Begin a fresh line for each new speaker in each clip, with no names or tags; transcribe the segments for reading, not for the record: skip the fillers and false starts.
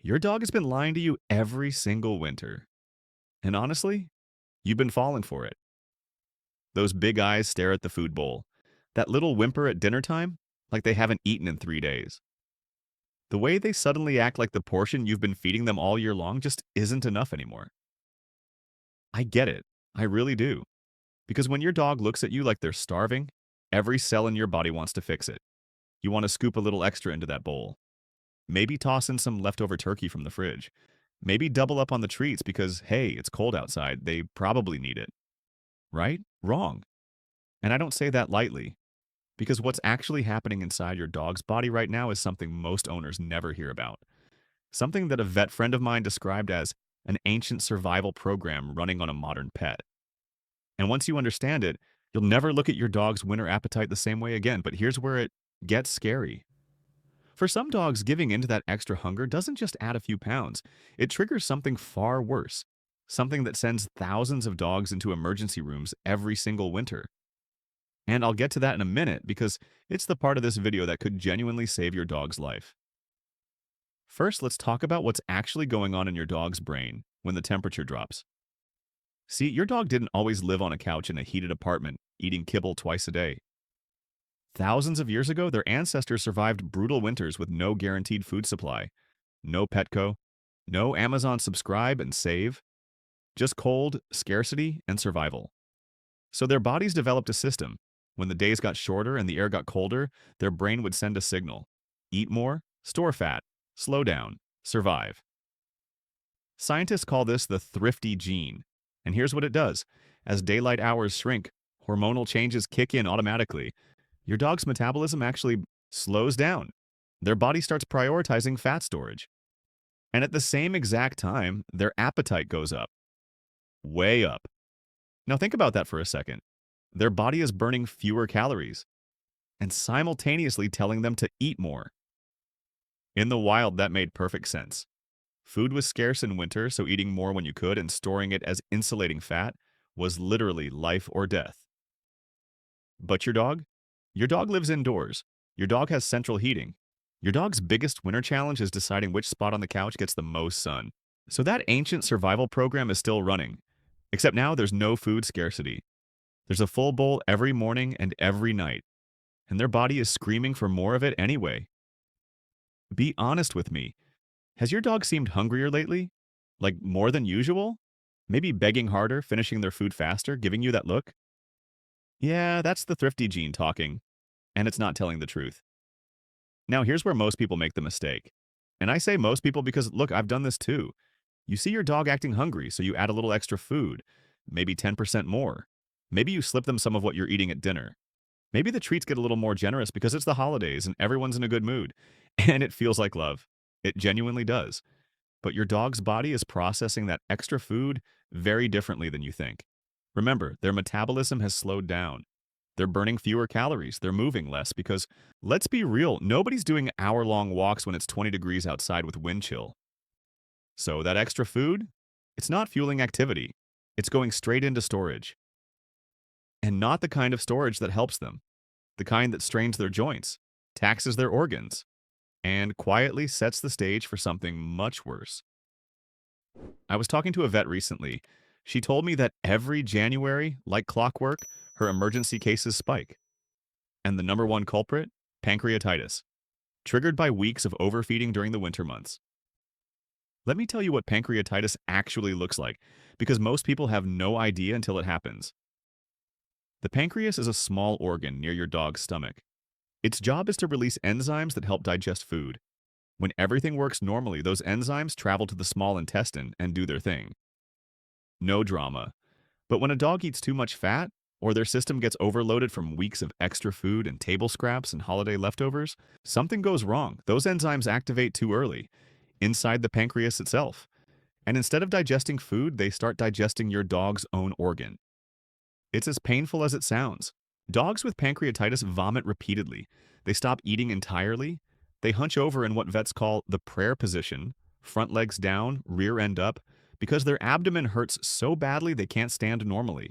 Your dog has been lying to you every single winter. And honestly, you've been falling for it. Those big eyes stare at the food bowl. That little whimper at dinner time, like they haven't eaten in 3 days. The way they suddenly act like the portion you've been feeding them all year long just isn't enough anymore. I get it. I really do. Because when your dog looks at you like they're starving, every cell in your body wants to fix it. You want to scoop a little extra into that bowl. Maybe toss in some leftover turkey from the fridge. Maybe double up on the treats because, hey, it's cold outside. They probably need it. Right? Wrong. And I don't say that lightly, because what's actually happening inside your dog's body right now is something most owners never hear about. Something that a vet friend of mine described as an ancient survival program running on a modern pet. And once you understand it, you'll never look at your dog's winter appetite the same way again. But here's where it gets scary. For some dogs, giving into that extra hunger doesn't just add a few pounds, it triggers something far worse. Something that sends thousands of dogs into emergency rooms every single winter. And I'll get to that in a minute because it's the part of this video that could genuinely save your dog's life. First, let's talk about what's actually going on in your dog's brain when the temperature drops. See, your dog didn't always live on a couch in a heated apartment, eating kibble twice a day. Thousands of years ago, their ancestors survived brutal winters with no guaranteed food supply, no Petco, no Amazon Subscribe and Save, just cold, scarcity, and survival. So their bodies developed a system. When the days got shorter and the air got colder, their brain would send a signal. Eat more, store fat, slow down, survive. Scientists call this the thrifty gene. And here's what it does. As daylight hours shrink, hormonal changes kick in automatically. Your dog's metabolism actually slows down. Their body starts prioritizing fat storage. And at the same exact time, their appetite goes up. Way up. Now think about that for a second. Their body is burning fewer calories and simultaneously telling them to eat more. In the wild, that made perfect sense. Food was scarce in winter, so eating more when you could and storing it as insulating fat was literally life or death. But your dog? Your dog lives indoors. Your dog has central heating. Your dog's biggest winter challenge is deciding which spot on the couch gets the most sun. So that ancient survival program is still running. Except now there's no food scarcity. There's a full bowl every morning and every night. And their body is screaming for more of it anyway. Be honest with me. Has your dog seemed hungrier lately? Like more than usual? Maybe begging harder, finishing their food faster, giving you that look? Yeah, that's the thrifty gene talking. And it's not telling the truth. Now here's where most people make the mistake. And I say most people because, look, I've done this too. You see your dog acting hungry, so you add a little extra food. Maybe 10% more. Maybe you slip them some of what you're eating at dinner. Maybe the treats get a little more generous because it's the holidays and everyone's in a good mood. And it feels like love. It genuinely does. But your dog's body is processing that extra food very differently than you think. Remember, their metabolism has slowed down. They're burning fewer calories. They're moving less because, let's be real, nobody's doing hour-long walks when it's 20 degrees outside with wind chill. So that extra food, it's not fueling activity. It's going straight into storage. And not the kind of storage that helps them. The kind that strains their joints, taxes their organs, and quietly sets the stage for something much worse. I was talking to a vet recently. She told me that every January, like clockwork, her emergency cases spike. And the number one culprit? Pancreatitis, triggered by weeks of overfeeding during the winter months. Let me tell you what pancreatitis actually looks like, because most people have no idea until it happens. The pancreas is a small organ near your dog's stomach. Its job is to release enzymes that help digest food. When everything works normally, those enzymes travel to the small intestine and do their thing. No drama. But when a dog eats too much fat, or their system gets overloaded from weeks of extra food and table scraps and holiday leftovers, something goes wrong. Those enzymes activate too early, inside the pancreas itself. And instead of digesting food, they start digesting your dog's own organ. It's as painful as it sounds. Dogs with pancreatitis vomit repeatedly. They stop eating entirely. They hunch over in what vets call the prayer position, front legs down, rear end up, because their abdomen hurts so badly they can't stand normally.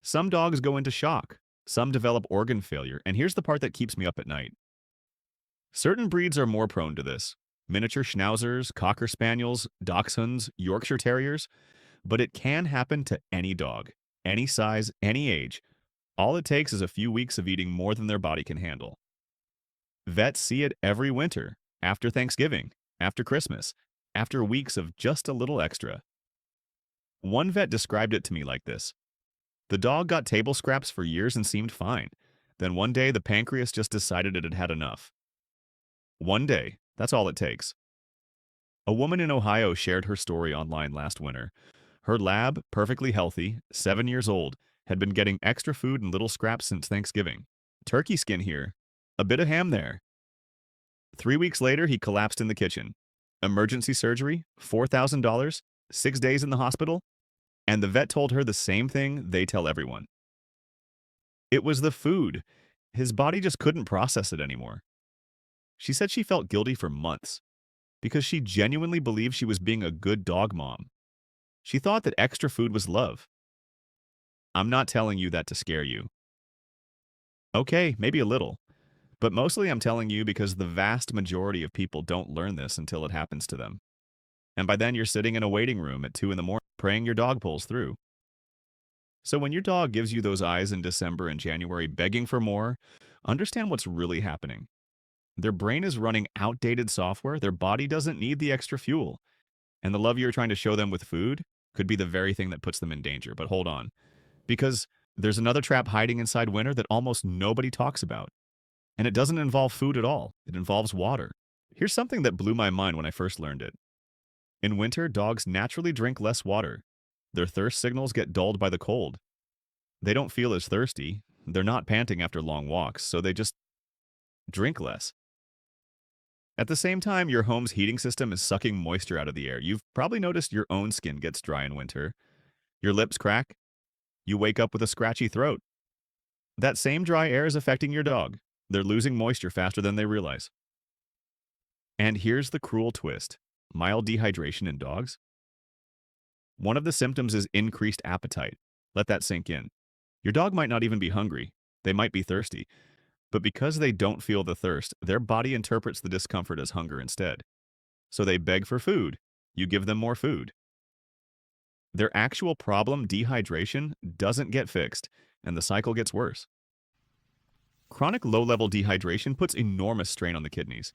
Some dogs go into shock. Some develop organ failure. And here's the part that keeps me up at night. Certain breeds are more prone to this. miniature schnauzers, cocker spaniels, dachshunds, Yorkshire terriers, but it can happen to any dog, any size, any age. All it takes is a few weeks of eating more than their body can handle. Vets see it every winter, after Thanksgiving, after Christmas, after weeks of just a little extra. One vet described it to me like this: the dog got table scraps for years and seemed fine. Then one day the pancreas just decided it had had enough. One day, that's all it takes. A woman in Ohio shared her story online last winter. Her lab, perfectly healthy, 7 years old, had been getting extra food and little scraps since Thanksgiving. Turkey skin here, a bit of ham there. 3 weeks later, he collapsed in the kitchen. Emergency surgery, $4,000, 6 days in the hospital, and the vet told her the same thing they tell everyone. It was the food. His body just couldn't process it anymore. She said she felt guilty for months because she genuinely believed she was being a good dog mom. She thought that extra food was love. I'm not telling you that to scare you. Okay, maybe a little. But mostly I'm telling you because the vast majority of people don't learn this until it happens to them. And by then you're sitting in a waiting room at 2 in the morning praying your dog pulls through. So when your dog gives you those eyes in December and January begging for more, understand what's really happening. Their brain is running outdated software, their body doesn't need the extra fuel. And the love you're trying to show them with food could be the very thing that puts them in danger. But hold on, because there's another trap hiding inside winter that almost nobody talks about. And it doesn't involve food at all, it involves water. Here's something that blew my mind when I first learned it. In winter, dogs naturally drink less water. Their thirst signals get dulled by the cold. They don't feel as thirsty, they're not panting after long walks, so they just drink less. At the same time, your home's heating system is sucking moisture out of the air. You've probably noticed your own skin gets dry in winter. Your lips crack. You wake up with a scratchy throat. That same dry air is affecting your dog. They're losing moisture faster than they realize. And here's the cruel twist: mild dehydration in dogs. One of the symptoms is increased appetite. Let that sink in. Your dog might not even be hungry. They might be thirsty. But because they don't feel the thirst, their body interprets the discomfort as hunger instead. So they beg for food. You give them more food. Their actual problem, dehydration, doesn't get fixed, and the cycle gets worse. Chronic low-level dehydration puts enormous strain on the kidneys.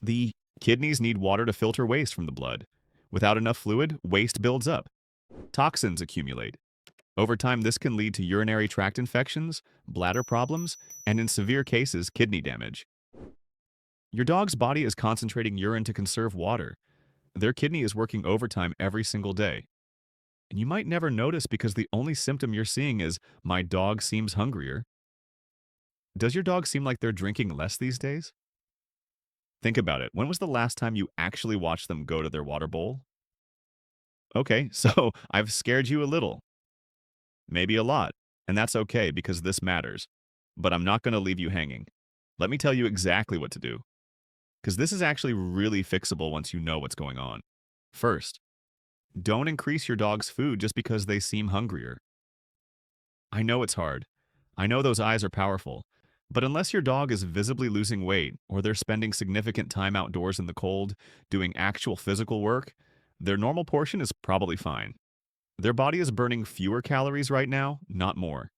The kidneys need water to filter waste from the blood. Without enough fluid, waste builds up. Toxins accumulate. Over time, this can lead to urinary tract infections, bladder problems, and in severe cases, kidney damage. Your dog's body is concentrating urine to conserve water. Their kidney is working overtime every single day. And you might never notice because the only symptom you're seeing is, "My dog seems hungrier." Does your dog seem like they're drinking less these days? Think about it. When was the last time you actually watched them go to their water bowl? Okay, so I've scared you a little. Maybe a lot. And that's okay because this matters. But I'm not going to leave you hanging. Let me tell you exactly what to do. Because this is actually really fixable once you know what's going on. First, don't increase your dog's food just because they seem hungrier. I know it's hard. I know those eyes are powerful. But unless your dog is visibly losing weight or they're spending significant time outdoors in the cold, doing actual physical work, their normal portion is probably fine. Their body is burning fewer calories right now, not more.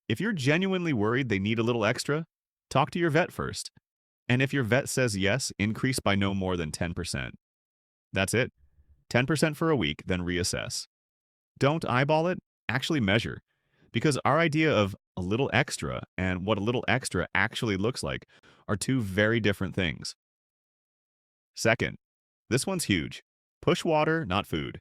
If you're genuinely worried they need a little extra, talk to your vet first. And if your vet says yes, increase by no more than 10%. That's it. 10% for a week, then reassess. Don't eyeball it, actually measure. Because our idea of a little extra and what a little extra actually looks like are two very different things. Second, this one's huge. Push water, not food.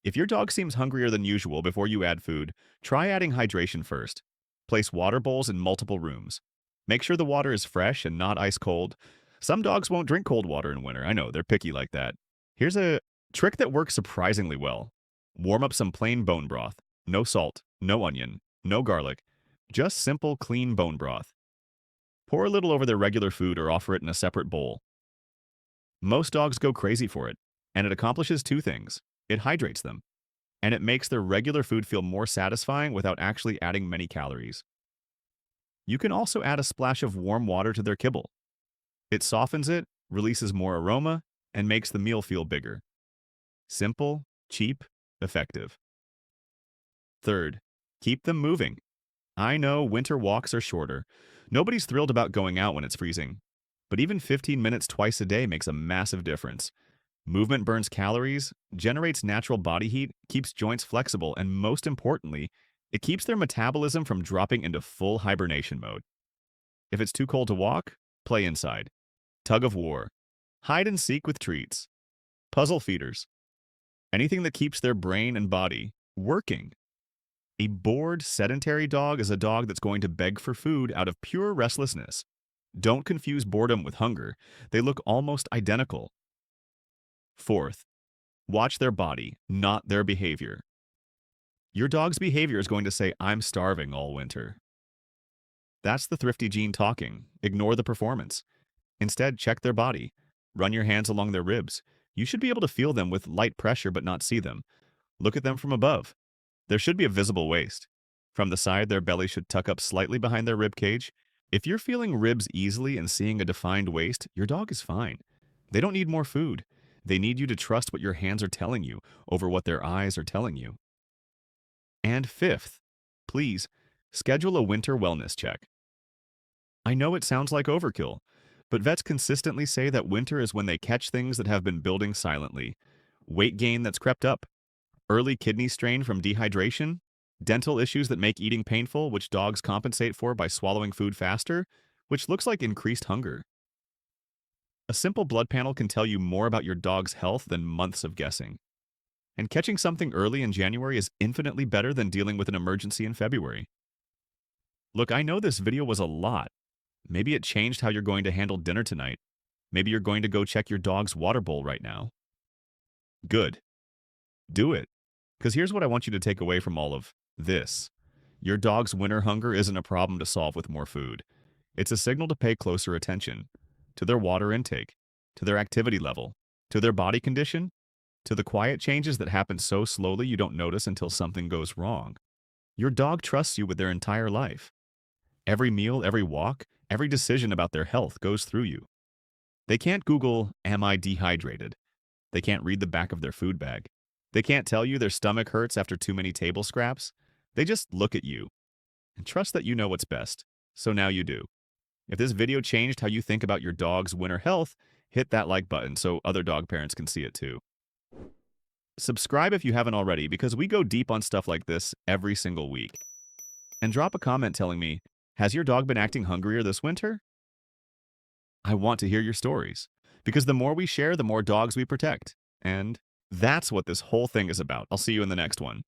If your dog seems hungrier than usual before you add food, try adding hydration first. Place water bowls in multiple rooms. Make sure the water is fresh and not ice cold. Some dogs won't drink cold water in winter. I know, they're picky like that. Here's a trick that works surprisingly well. Warm up some plain bone broth. No salt, no onion, no garlic. Just simple, clean bone broth. Pour a little over their regular food or offer it in a separate bowl. Most dogs go crazy for it, and it accomplishes two things. It hydrates them, and it makes their regular food feel more satisfying without actually adding many calories. You can also add a splash of warm water to their kibble. It softens it, releases more aroma, and makes the meal feel bigger. Simple, cheap, effective. Third, keep them moving. I know winter walks are shorter. Nobody's thrilled about going out when it's freezing. But even 15 minutes twice a day makes a massive difference. Movement burns calories, generates natural body heat, keeps joints flexible, and most importantly, it keeps their metabolism from dropping into full hibernation mode. If it's too cold to walk, play inside. Tug of war. Hide and seek with treats. Puzzle feeders. Anything that keeps their brain and body working. A bored, sedentary dog is a dog that's going to beg for food out of pure restlessness. Don't confuse boredom with hunger. They look almost identical. Fourth, watch their body, not their behavior. Your dog's behavior is going to say, "I'm starving all winter." That's the thrifty gene talking. Ignore the performance. Instead, check their body. Run your hands along their ribs. You should be able to feel them with light pressure but not see them. Look at them from above. There should be a visible waist. From the side, their belly should tuck up slightly behind their rib cage. If you're feeling ribs easily and seeing a defined waist, your dog is fine. They don't need more food. They need you to trust what your hands are telling you over what their eyes are telling you. And fifth, please, schedule a winter wellness check. I know it sounds like overkill, but vets consistently say that winter is when they catch things that have been building silently. Weight gain that's crept up, early kidney strain from dehydration, dental issues that make eating painful, which dogs compensate for by swallowing food faster, which looks like increased hunger. A simple blood panel can tell you more about your dog's health than months of guessing. And catching something early in January is infinitely better than dealing with an emergency in February. Look, I know this video was a lot. Maybe it changed how you're going to handle dinner tonight. Maybe you're going to go check your dog's water bowl right now. Good. Do it. Because here's what I want you to take away from all of this. Your dog's winter hunger isn't a problem to solve with more food. It's a signal to pay closer attention to their water intake, to their activity level, to their body condition, to the quiet changes that happen so slowly you don't notice until something goes wrong. Your dog trusts you with their entire life. Every meal, every walk, every decision about their health goes through you. They can't Google, "Am I dehydrated?" They can't read the back of their food bag. They can't tell you their stomach hurts after too many table scraps. They just look at you and trust that you know what's best. So now you do. If this video changed how you think about your dog's winter health, hit that like button so other dog parents can see it too. Subscribe if you haven't already because we go deep on stuff like this every single week. And drop a comment telling me, has your dog been acting hungrier this winter? I want to hear your stories because the more we share, the more dogs we protect. And that's what this whole thing is about. I'll see you in the next one.